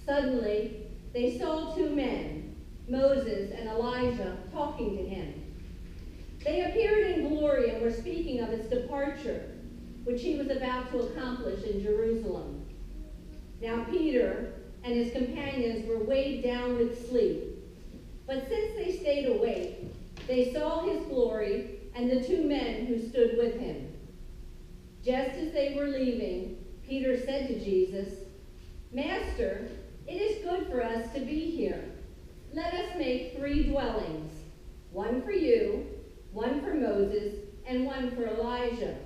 Suddenly, they saw two men, Moses and Elijah, talking to him. They appeared in glory and were speaking of his departure, which he was about to accomplish in Jerusalem. Now Peter and his companions were weighed down with sleep. But since they stayed awake, they saw his glory and the two men who stood with him. Just as they were leaving, Peter said to Jesus, "Master, it is good for us to be here. Let us make 3 dwellings, one for you, one for Moses, and one for Elijah,"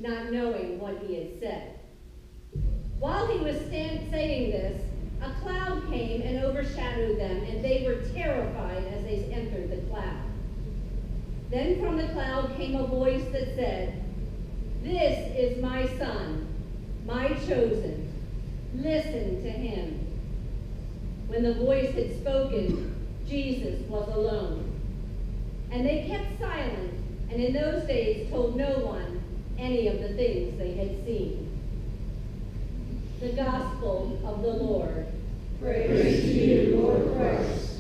not knowing what he had said. While he was saying this, a cloud came and overshadowed them, and they were terrified as they entered the cloud. Then from the cloud came a voice that said, "This is my son, my chosen. Listen to him." When the voice had spoken, Jesus was alone. And they kept silent, and in those days told no one any of the things they had seen. The Gospel of the Lord. Praise to you, Lord Christ.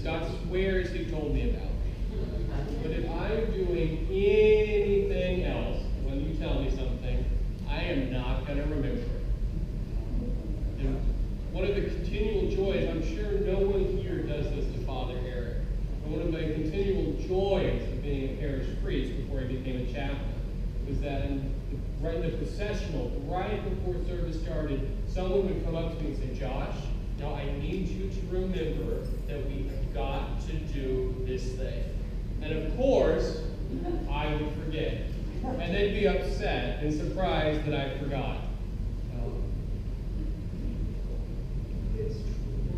Scott swears he told me about. But if I'm doing preach before he became a chaplain was that right in the processional, right before service started, someone would come up to me and say, Josh, now I need you to remember that we have got to do this thing. And of course, I would forget. And they'd be upset and surprised that I forgot.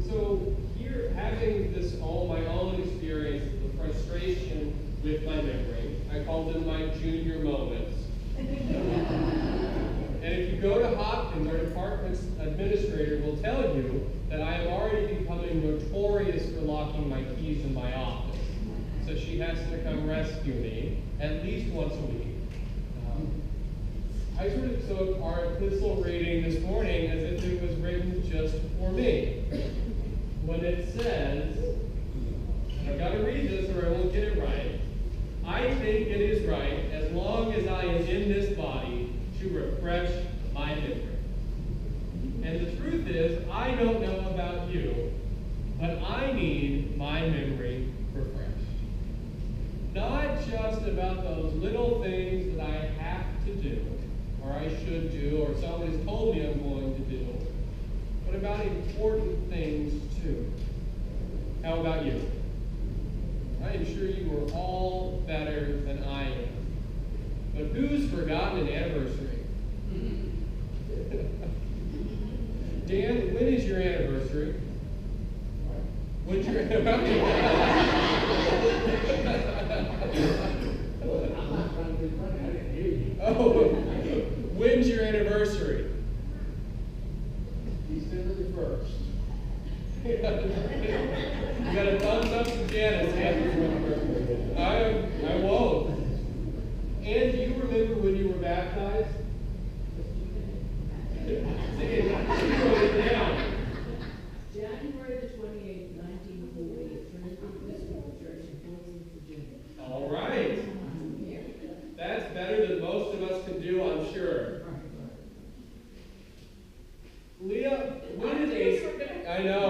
So here, having this my own experience, the frustration with my memory, I call them my junior moments. And if you go to Hopkins, our department's administrator will tell you that I am already becoming notorious for locking my keys in my office. So she has to come rescue me at least once a week. I sort of took our epistle reading this morning as if it was written just for me. When it says, and I've got to read this or I won't get it right, I think it is right, as long as I am in this body, to refresh my memory. And the truth is, I don't know about you, but I need my memory refreshed. Not just about those little things that I have to do, or I should do, or someone has told me I'm going to do, but about important things too. How about you? I am sure you are all better than I am. But who's forgotten an anniversary? Dan, when is your anniversary? When's your anniversary? Oh, when's your anniversary? December the 1st. You got a thumbs up from Janice. I won't. And do you remember when you were baptized? See, you wrote it down. January the 28th, 1940, at Trinity Episcopal Church in Portsmouth, Virginia. All right. That's better than most of us can do, I'm sure. Leah, when is Ace? I know.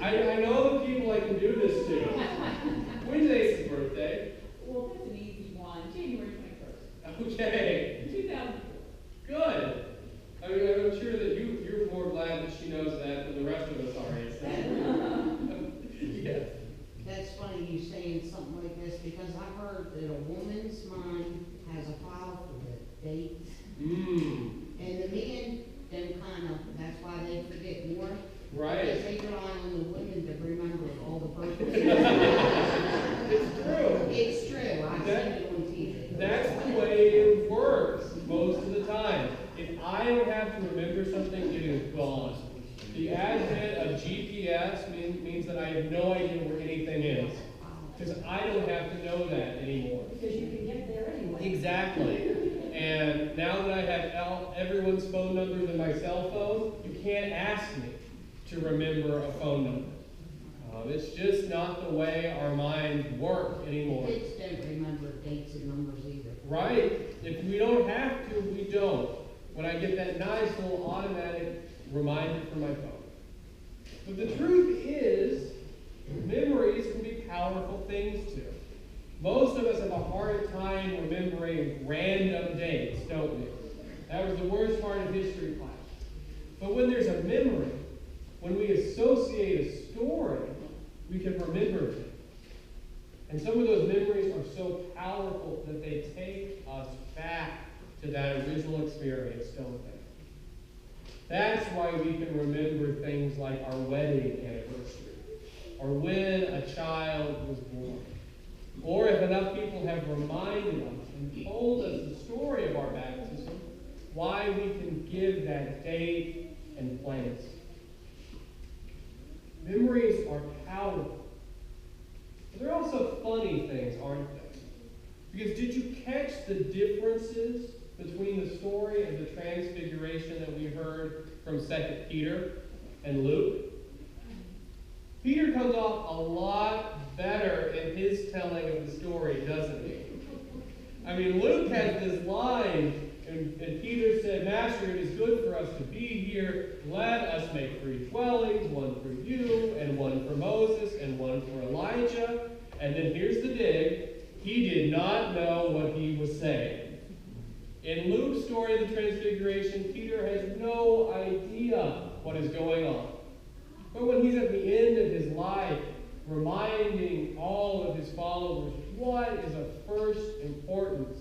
I know the people I can do this to. When's Ace's birthday? Well, that's an easy one. January 21st. Okay. 2004. Good. I mean, I'm sure that you're more glad that she knows that than the rest of us are, Ace. Yes. That's funny you saying something like this, because I heard that a woman's mind has a file for the dates. And the men, them kind of, that's why they forget more. Right. Because they rely on the women to remember all the birthdays. It's true. It's true. I've seen it on TV. That's the way it works most of the time. If I don't have to remember something, it is gone. The advent of GPS means that I have no idea where anything is. Because I don't have to know that anymore. Because you can get there anyway. Exactly. And now that I have everyone's phone numbers in my cell phone, you can't ask me to remember a phone number. It's just not the way our minds work anymore. Kids don't remember dates and numbers either. Right. If we don't have to, we don't. When I get that nice little automatic reminder from my phone. But the truth is, memories can be powerful things too. Most of us have a hard time remembering random dates, don't we? That was the worst part of history class. But when there's a memory, when we associate a story, we can remember it. And some of those memories are so powerful that they take us back to that original experience, don't they? That's why we can remember things like our wedding anniversary, or when a child was born, or if enough people have reminded us and told us the story of our baptism, why we can give that date and place. Memories are powerful. But they're also funny things, aren't they? Because did you catch the differences between the story of the transfiguration that we heard from 2 Peter and Luke? Peter comes off a lot better in his telling of the story, doesn't he? I mean, Luke has this line, and Peter said, Master, it is good for us to be here. Let us make 3 dwellings, one for you, and one for Moses, and one for Elijah. And then here's the dig. He did not know what he was saying. In Luke's story of the Transfiguration, Peter has no idea what is going on. But when he's at the end of his life, reminding all of his followers what is of first importance,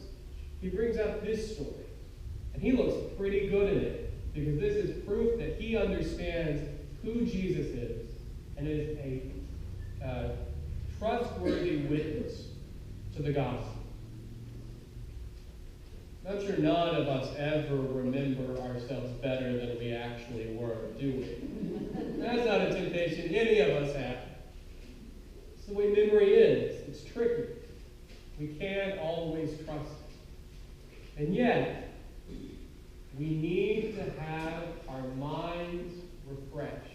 he brings up this story. And he looks pretty good in it, because this is proof that he understands who Jesus is and is a trustworthy witness to the gospel. I'm sure none of us ever remember ourselves better than we actually were, do we? That's not a temptation any of us have. It's the way memory is. It's tricky. We can't always trust it. And yet, we need to have our minds refreshed.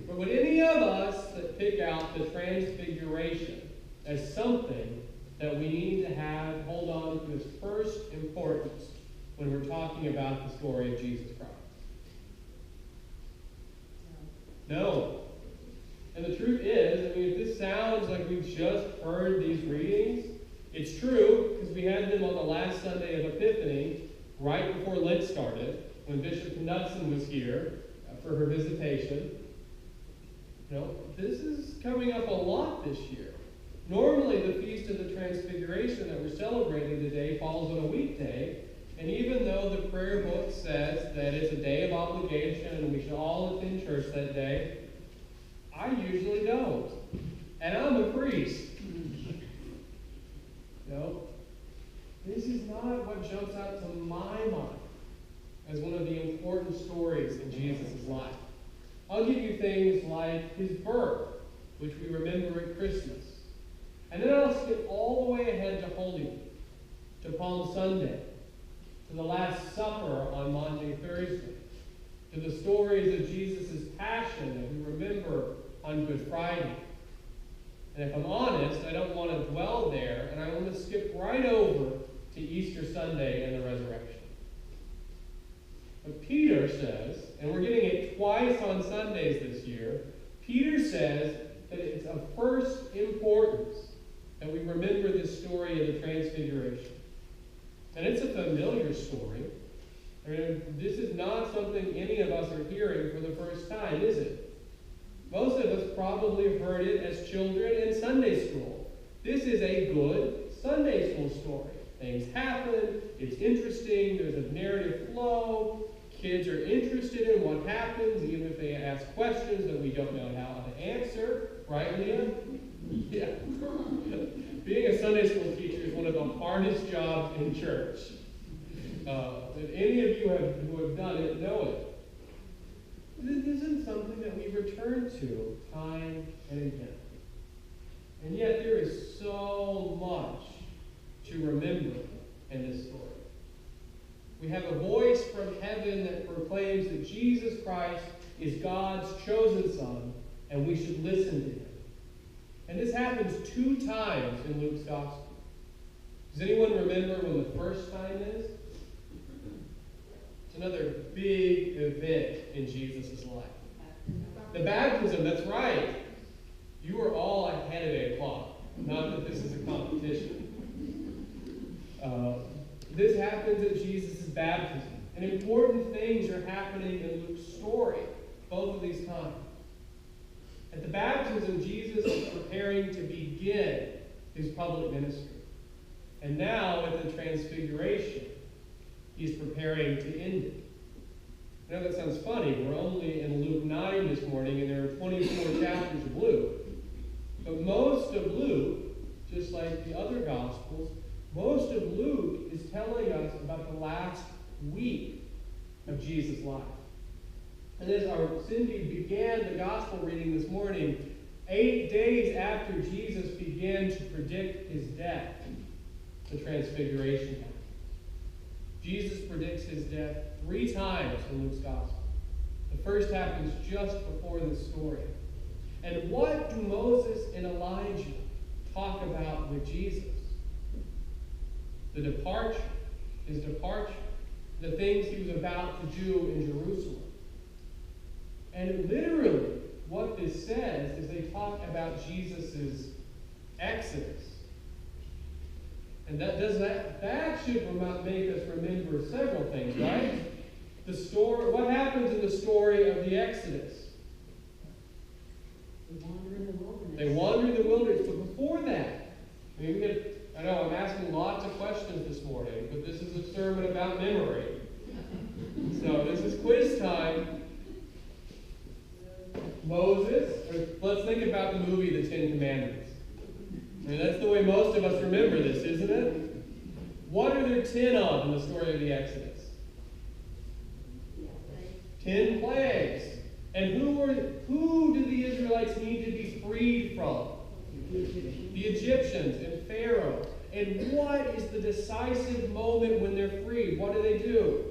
But would any of us that pick out the Transfiguration as something that we need to have, hold on to as first importance when we're talking about the story of Jesus Christ? No. And the truth is, if this sounds like we've just heard these readings, it's true, because we had them on the last Sunday of Epiphany, right before Lent started, when Bishop Knudsen was here for her visitation. This is coming up a lot this year. Normally, the Feast of the Transfiguration that we're celebrating today falls on a weekday, and even though the prayer book says that it's a day of obligation and we should all attend church that day, I usually don't. And I'm a priest. This is not what jumps out to my mind as one of the important stories in Jesus' life. I'll give you things like his birth, which we remember at Christmas. And then I'll skip all the way ahead to Holy Week, to Palm Sunday, to the Last Supper on Maundy Thursday, to the stories of Jesus' passion that we remember on Good Friday. And if I'm honest, I don't want to dwell there, and I want to skip right over to Easter Sunday and the resurrection. But Peter says, and we're getting it twice on Sundays this year, Peter says that it's of first importance that we remember this story of the Transfiguration. And it's a familiar story. This is not something any of us are hearing for the first time, is it? Most of us probably have heard it as children in Sunday school. This is a good Sunday school story. Things happen, it's interesting, there's a narrative flow, kids are interested in what happens, even if they ask questions that we don't know how to answer. Right, Leah? Yeah. Being a Sunday school teacher is one of the hardest jobs in church. If any of you who have done it know it. This isn't something that we return to time and again. And yet there is so much to remember in this story. We have a voice from heaven that proclaims that Jesus Christ is God's chosen Son, and we should listen to him. And this happens 2 times in Luke's Gospel. Does anyone remember when the first time is? It's another big event in Jesus' life. The baptism, that's right. You were all ahead of 8 o'clock. Not that this is a competition. This happens at Jesus' baptism. And important things are happening in Luke's story, both of these times. At the baptism, Jesus is preparing to begin his public ministry. And now, at the Transfiguration, he's preparing to end it. I know that sounds funny. We're only in Luke 9 this morning, and there are 24 chapters of Luke. But most of Luke, just like the other Gospels, most of Luke is telling us about the last week of Jesus' life. And as our Cindy began the Gospel reading this morning, 8 days after Jesus began to predict his death, the Transfiguration happened. Jesus predicts his death 3 times in Luke's Gospel. The first happens just before this story. And what do Moses and Elijah talk about with Jesus? The departure, his departure, the things he was about to do in Jerusalem. And literally, what this says is they talk about Jesus' exodus, And that should make us remember several things, right? The story, what happens in the story of the Exodus? They wander in the wilderness. They wander in the wilderness, but before that, I know I'm asking lots of questions this morning, but this is a sermon about memory. So this is quiz time. Moses, let's think about the movie The Ten Commandments. I mean, that's the way most of us remember this, isn't it? What are there 10 of in the story of the Exodus? 10 plagues. And who do the Israelites need to be freed from? The Egyptians and Pharaoh. And what is the decisive moment when they're freed? What do?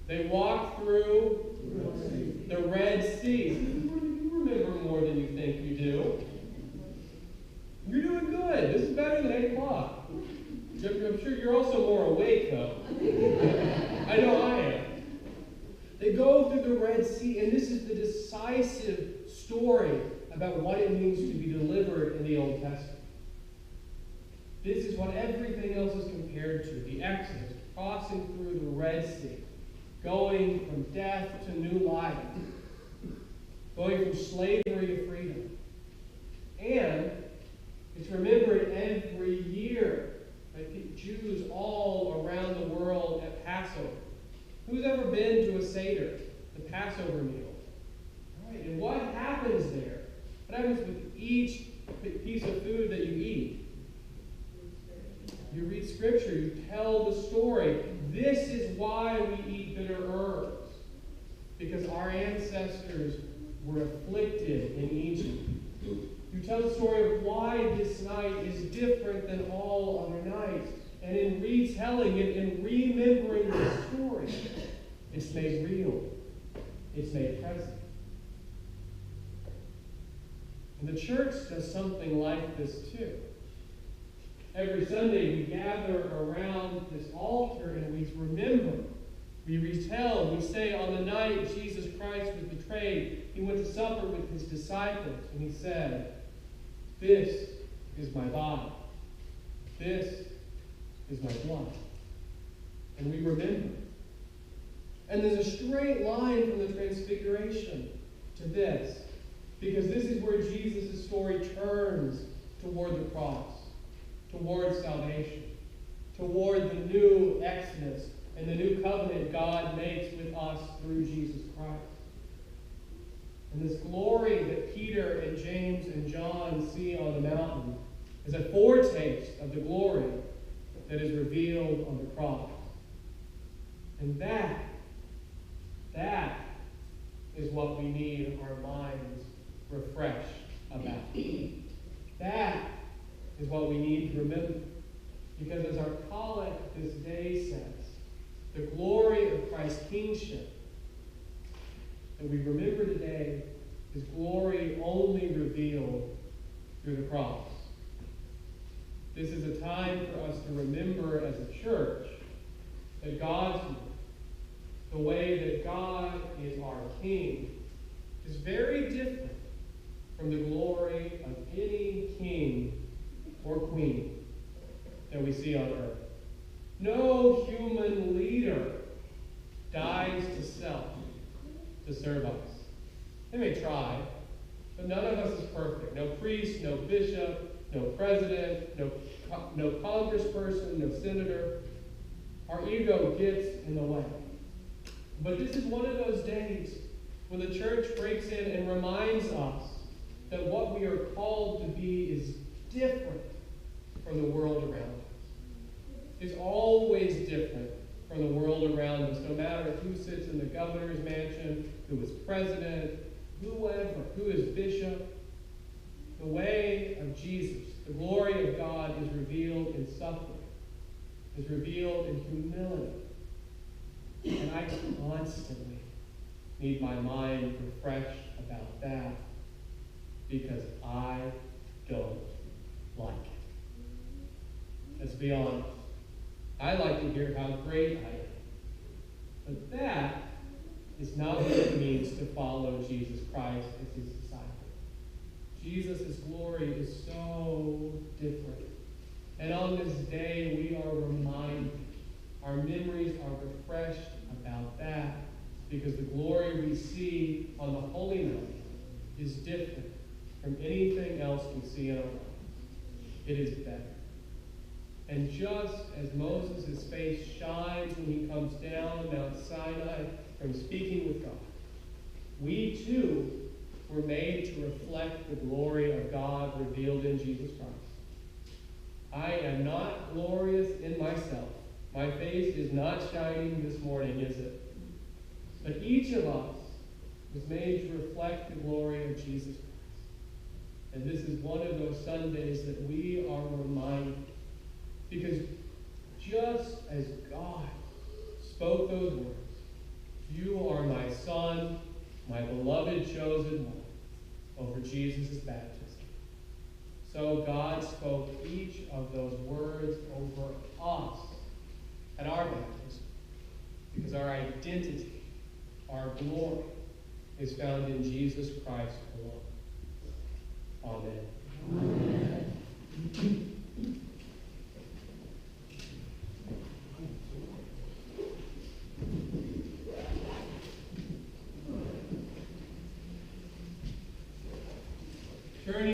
They walk through the Red Sea. You remember more than you think you do. You're doing good. This is better than 8 o'clock. I'm sure you're also more awake, though. I know I am. They go through the Red Sea, and this is the decisive story about what it means to be delivered in the Old Testament. This is what everything else is compared to. The Exodus, crossing through the Red Sea, going from death to new life, going from slavery to freedom. And it's remembered every year by Jews all around the world at Passover. Who's ever been to a Seder, the Passover meal? All right, and what happens there? What happens with each piece of food that you eat? You read Scripture, you tell the story. This is why we eat bitter herbs. Because our ancestors were afflicted in Egypt. You tell the story of why this night is different than all other nights. And in retelling it and remembering the story, it's made real. It's made present. And the church does something like this too. Every Sunday we gather around this altar and we remember. We retell. We say on the night Jesus Christ was betrayed, he went to supper with his disciples and he said, "This is my body. This is my blood." And we remember. And there's a straight line from the Transfiguration to this. Because this is where Jesus' story turns toward the cross, toward salvation, toward the new Exodus and the new covenant God makes with us through Jesus Christ. And this glory that Peter and James and John see on the mountain is a foretaste of the glory that is revealed on the cross. And that is what we need our minds refreshed about. That is what we need to remember. Because as our collect this day says, the glory of Christ's kingship that we remember today is glory only revealed through the cross. This is a time for us to remember as a church that God's way, the way that God is our King, is very different from the glory of any king or queen that we see on earth. No human leader dies to self to serve us. They may try, but none of us is perfect. No priest, no bishop, no president, no congressperson, no senator. Our ego gets in the way. But this is one of those days when the church breaks in and reminds us that what we are called to be is different from the world around us. It's always different from the world around us, no matter who sits in the governor's mansion, who is president, whoever, who is bishop. The way of Jesus, the glory of God, is revealed in suffering, is revealed in humility. And I constantly need my mind refreshed about that because I don't like it. Let's be honest. I like to hear how great I am. But that is not what it means to follow Jesus Christ as his disciple. Jesus' glory is so different And on this day, we are reminded, our memories are refreshed about that, because the glory we see on the Holy Mountain is different from anything else we see in our lives. It is better. And just as Moses' face shines when he comes down Mount Sinai from speaking with God, we too were made to reflect the glory of God revealed in Jesus Christ. I am not glorious in myself. My face is not shining this morning, is it? But each of us was made to reflect the glory of Jesus Christ. And this is one of those Sundays that we are reminded. Because just as God spoke those words, "You are my Son, my beloved chosen one," over Jesus' baptism, so God spoke each of those words over us at our baptism. Because our identity, our glory, is found in Jesus Christ alone. Amen. Amen.